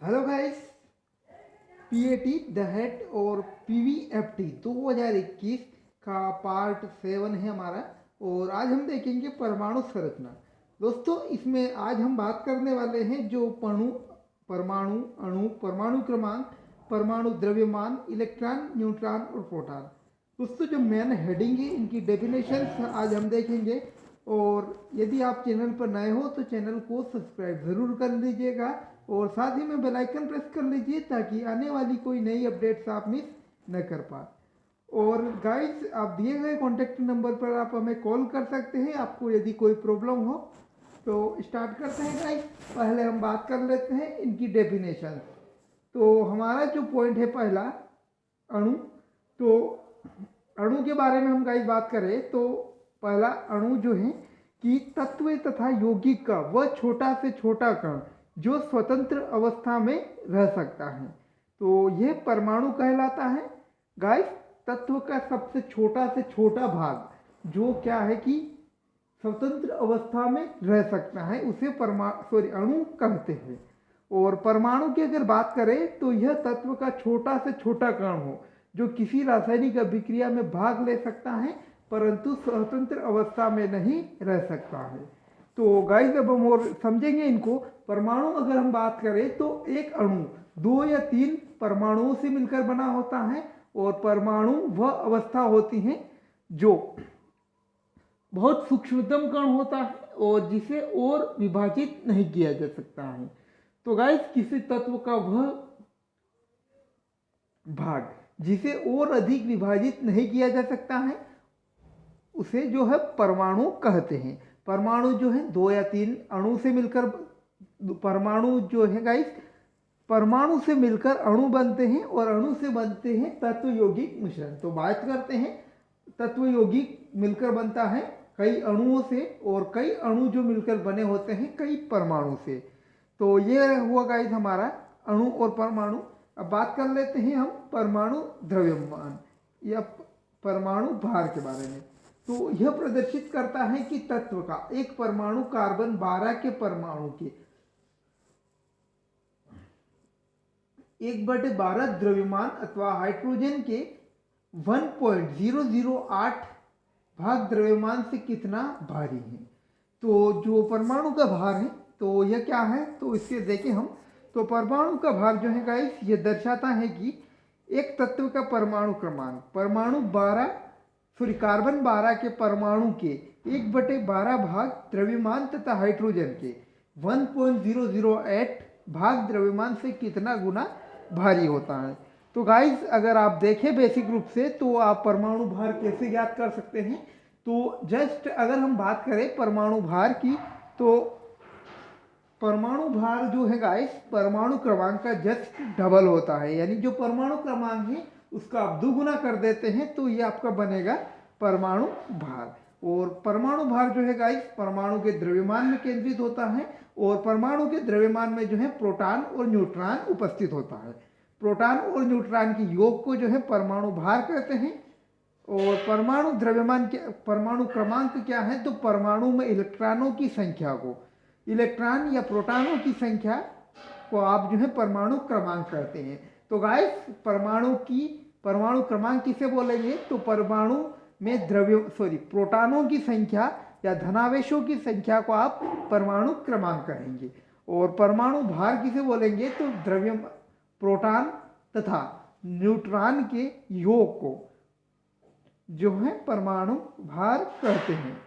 Hello guys, PAT the head और पीवीएफटी 2021 का part 7 है हमारा। और आज हम देखेंगे परमाणु संरचना। दोस्तों, इसमें आज हम बात करने वाले हैं जो परमाणु अणु, परमाणु क्रमांक, परमाणु द्रव्यमान, इलेक्ट्रॉन, न्यूट्रॉन और प्रोटॉन। दोस्तों, जो मेन हेडिंग है इनकी डेफिनेशन आज हम देखेंगे। और यदि आप चैनल पर नए हो तो चैनल को सब्सक्राइब ज़रूर कर लीजिएगा और साथ ही में बेल आइकन प्रेस कर लीजिए ताकि आने वाली कोई नई अपडेट्स आप मिस न कर पाए। और गाइस, आप दिए गए कॉन्टैक्ट नंबर पर आप हमें कॉल कर सकते हैं आपको यदि कोई प्रॉब्लम हो। तो स्टार्ट करते हैं गाइस। पहले हम बात कर लेते हैं इनकी डेफिनेशन। तो हमारा जो पॉइंट है पहला, अणु। तो अणु के बारे में हम गाइस बात करें तो पहला अणु जो है कि तत्व तथा यौगिक का वह छोटा से छोटा कण जो स्वतंत्र अवस्था में रह सकता है, तो यह परमाणु कहलाता है। गाइस, तत्व का सबसे छोटा से छोटा भाग जो क्या है कि स्वतंत्र अवस्था में रह सकता है उसे अणु कहते हैं। और परमाणु की अगर बात करें तो यह तत्व का छोटा से छोटा कण हो जो किसी रासायनिक अभिक्रिया में भाग ले सकता है परंतु स्वतंत्र अवस्था में नहीं रह सकता है। तो गाइस, अब हम और समझेंगे इनको। परमाणु अगर हम बात करें तो एक अणु 2 या 3 परमाणुओं से मिलकर बना होता है। और परमाणु वह अवस्था होती है जो बहुत सूक्ष्मतम कण होता है और जिसे और विभाजित नहीं किया जा सकता है। तो गाइस, किसी तत्व का वह भाग जिसे और अधिक विभाजित नहीं किया जा सकता है उसे जो है परमाणु कहते हैं। परमाणु जो है 2 या 3 अणु से मिलकर, परमाणु जो है गाइस, परमाणु से मिलकर अणु बनते हैं और अणु से बनते हैं तत्व यौगिक मिश्रण। तो बात करते हैं तत्व यौगिक मिलकर बनता है कई अणुओं से और कई अणु जो मिलकर बने होते हैं कई परमाणु से। तो ये हुआ गाइस हमारा अणु और परमाणु। अब बात कर लेते हैं हम परमाणु द्रव्यमान या परमाणु भार के बारे में। तो यह प्रदर्शित करता है कि तत्व का एक परमाणु कार्बन 12 के परमाणु के 1/12 द्रव्यमान अथवा हाइड्रोजन के 1.008 भाग द्रव्यमान से कितना भारी है। तो जो परमाणु का भार है तो यह क्या है, तो इससे देखें हम। तो परमाणु का भार जो है गाइस, ये दर्शाता है कि एक तत्व का परमाणु क्रमांक कार्बन 12 के परमाणु के 1/12 भाग द्रव्यमान तथा हाइड्रोजन के 1.008 भाग द्रव्यमान से कितना गुना भारी होता है। तो गाइस, अगर आप देखें बेसिक रूप से तो आप परमाणु भार कैसे ज्ञात कर सकते हैं। तो जस्ट अगर हम बात करें परमाणु भार की तो परमाणु भार जो है गाइस परमाणु क्रमांक का जस्ट डबल होता है। यानी जो परमाणु क्रमांक है उसका आप दोगुना कर देते हैं तो ये आपका बनेगा परमाणु भार। और परमाणु भार जो है गाइस परमाणु के द्रव्यमान में केंद्रित होता है और परमाणु के द्रव्यमान में जो है प्रोटॉन और न्यूट्रॉन उपस्थित होता है। प्रोटॉन और न्यूट्रॉन की योग को जो है परमाणु भार कहते हैं। और परमाणु द्रव्यमान के परमाणु क्रमांक क्या है, तो परमाणु में इलेक्ट्रॉनों की संख्या को, इलेक्ट्रॉन या प्रोटॉनों की संख्या को आप जो है परमाणु क्रमांक कहते हैं। तो गाइस, परमाणु क्रमांक किसे बोलेंगे, तो परमाणु में प्रोटॉनों की संख्या या धनावेशों की संख्या को आप परमाणु क्रमांक कहेंगे। और परमाणु भार किसे बोलेंगे, तो प्रोटॉन तथा न्यूट्रॉन के योग को जो है परमाणु भार कहते हैं।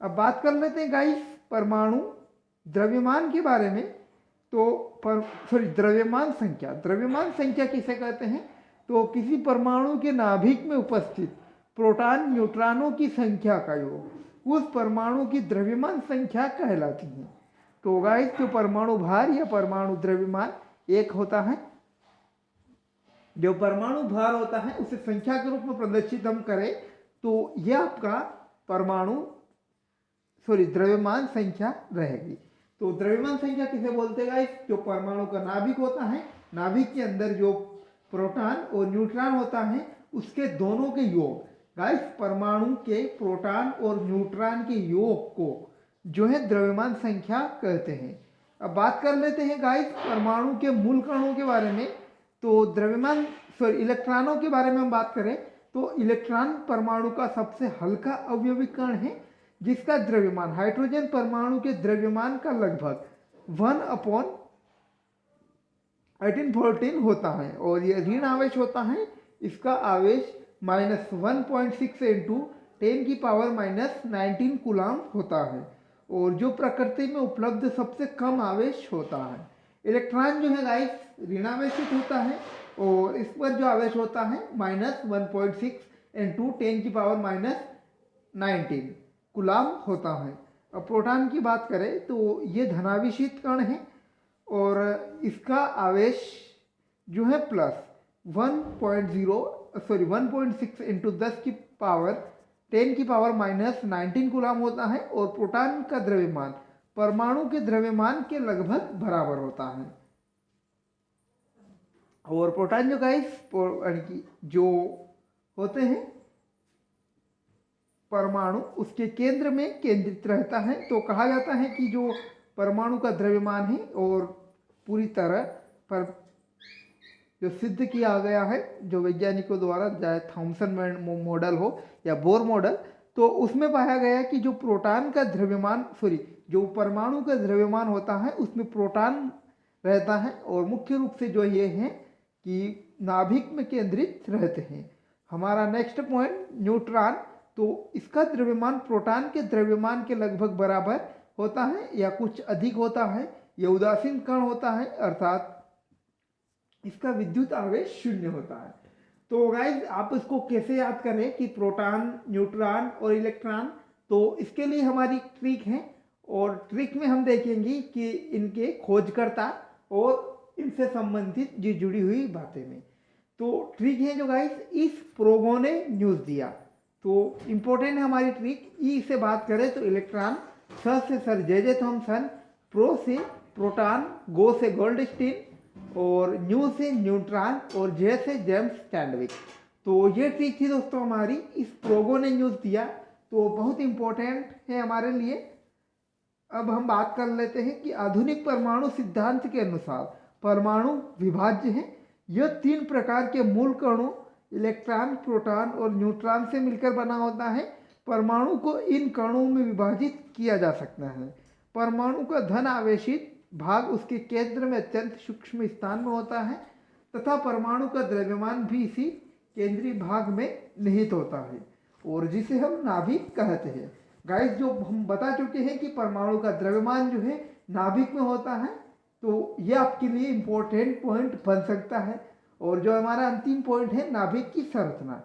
अब बात कर लेते हैं गाइस परमाणु द्रव्यमान के बारे में। तो द्रव्यमान संख्या किसे कहते हैं, तो किसी परमाणु के नाभिक में उपस्थित प्रोटॉन न्यूट्रॉनों की संख्या का योग उस परमाणु की द्रव्यमान संख्या कहलाती है। तो गाइस, जो परमाणु भार या परमाणु द्रव्यमान एक होता है, जो परमाणु भार होता है उसे संख्या के रूप में प्रदर्शित हम करें तो यह आपका द्रव्यमान संख्या रहेगी। तो द्रव्यमान संख्या किसे बोलते हैं गाइस, जो परमाणु का नाभिक होता है, नाभिक के अंदर जो प्रोटॉन और न्यूट्रॉन होता है उसके दोनों के योग। गाइस, परमाणु के प्रोटॉन और न्यूट्रॉन के योग को जो है द्रव्यमान संख्या कहते हैं। अब बात कर लेते हैं गाइस परमाणु के मूल कणों के बारे में। तो द्रव्यमान इलेक्ट्रॉनों के बारे में हम बात करें तो इलेक्ट्रॉन परमाणु का सबसे हल्का अवयवी कण है, जिसका द्रव्यमान हाइड्रोजन परमाणु के द्रव्यमान का लगभग 1/1814 होता है। और ये ऋण आवेश होता है, इसका आवेश -1.6 इंटू 10⁻⁻19 कूलाम होता है। और जो प्रकृति में उपलब्ध सबसे कम आवेश होता है। इलेक्ट्रॉन जो है गाइस ऋणावेशित होता है और इस पर जो आवेश होता है -1.6 इंटू 10⁻⁻19 कूलाम होता है। अब प्रोटॉन की बात करें तो ये धनावेशित कण है और इसका आवेश जो है +1.6 इंटू 10⁻⁻19 कूलाम होता है। और प्रोटॉन का द्रव्यमान परमाणु के द्रव्यमान के लगभग बराबर होता है। और प्रोटॉन जो गाइस जो होते हैं परमाणु उसके केंद्र में केंद्रित रहता है। तो कहा जाता है कि जो परमाणु का द्रव्यमान है और पूरी तरह पर जो सिद्ध किया गया है जो वैज्ञानिकों द्वारा, चाहे थॉमसन मॉडल हो या बोर मॉडल, तो उसमें पाया गया कि जो प्रोटॉन का द्रव्यमान जो परमाणु का द्रव्यमान होता है उसमें प्रोटॉन रहता है और मुख्य रूप से जो ये है कि नाभिक में केंद्रित रहते हैं। हमारा नेक्स्ट पॉइंट न्यूट्रॉन, तो इसका द्रव्यमान प्रोटॉन के द्रव्यमान के लगभग बराबर होता है या कुछ अधिक होता है। यह उदासीन कण होता है अर्थात इसका विद्युत आवेश 0 होता है। तो गाइज आप इसको कैसे याद करें कि प्रोटॉन, न्यूट्रॉन और इलेक्ट्रॉन, तो इसके लिए हमारी ट्रिक है और ट्रिक में हम देखेंगे कि इनके खोजकर्ता और इनसे संबंधित जो जुड़ी हुई बातें में। तो ट्रिक है जो गाइस इस प्रोगो ने न्यूज़ दिया, तो इम्पोर्टेंट है हमारी ट्रिक। ई से बात करें तो इलेक्ट्रॉन, स से सर जे थॉमसन, प्रो से प्रोटॉन, गो से गोल्डस्टीन और न्यू से न्यूट्रॉन और जे से जेम्स चैडविक। तो ये ट्रिक थी दोस्तों हमारी, इस प्रोगो ने न्यूज़ दिया, तो बहुत इम्पोर्टेंट है हमारे लिए। अब हम बात कर लेते हैं कि आधुनिक परमाणु सिद्धांत के अनुसार परमाणु विभाज्य है। यह 3 प्रकार के मूल कणों इलेक्ट्रॉन, प्रोटॉन और न्यूट्रॉन से मिलकर बना होता है। परमाणु को इन कणों में विभाजित किया जा सकता है। परमाणु का धन आवेशित भाग उसके केंद्र में अत्यंत सूक्ष्म स्थान में होता है तथा परमाणु का द्रव्यमान भी इसी केंद्रीय भाग में निहित होता है और जिसे हम नाभिक कहते हैं। गाइस जो हम बता चुके हैं कि परमाणु का द्रव्यमान जो है नाभिक में होता है, तो ये आपके लिए इम्पोर्टेंट पॉइंट बन सकता है। और जो हमारा अंतिम पॉइंट है नाभिक की संरचना,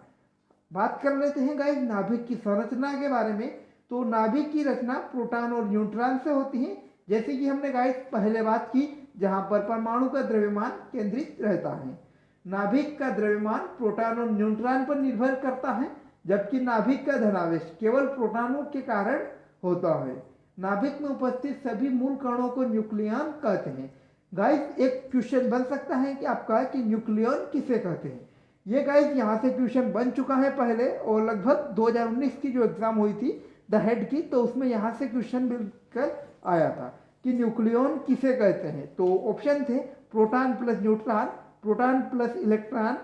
बात कर लेते हैं गाइस नाभिक की संरचना के बारे में। तो नाभिक की रचना प्रोटॉन और न्यूट्रॉन से होती है, जैसे कि हमने गाइस पहले बात की, जहां पर परमाणु का द्रव्यमान केंद्रित रहता है। नाभिक का द्रव्यमान प्रोटॉन और न्यूट्रॉन पर निर्भर करता है, जबकि नाभिक का धनावेश केवल प्रोटॉनों के कारण होता है। नाभिक में उपस्थित सभी मूल कणों को न्यूक्लियन कहते हैं। गाइस एक क्वेश्चन बन सकता है कि आपका कि न्यूक्लियन किसे कहते हैं। ये गाइस यहाँ से क्वेश्चन बन चुका है पहले और लगभग 2019 की जो एग्जाम हुई थी द हेड की, तो उसमें यहाँ से क्वेश्चन मिलकर आया था कि न्यूक्लियन किसे कहते हैं। तो ऑप्शन थे proton plus neutron, proton plus electron,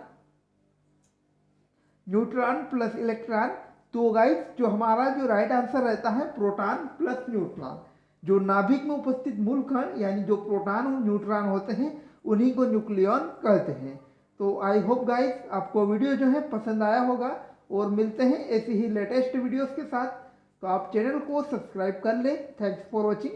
neutron plus electron. तो गाइस जो हमारा जो राइट आंसर रहता है प्रोटॉन प्लस न्यूट्रॉन। जो नाभिक में उपस्थित मूल कण यानी जो प्रोटॉन और न्यूट्रॉन होते हैं उन्हीं को न्यूक्लियन कहते हैं। तो आई होप गाइस आपको वीडियो जो है पसंद आया होगा और मिलते हैं ऐसी ही लेटेस्ट वीडियोस के साथ। तो आप चैनल को सब्सक्राइब कर लें। Thanks for watching.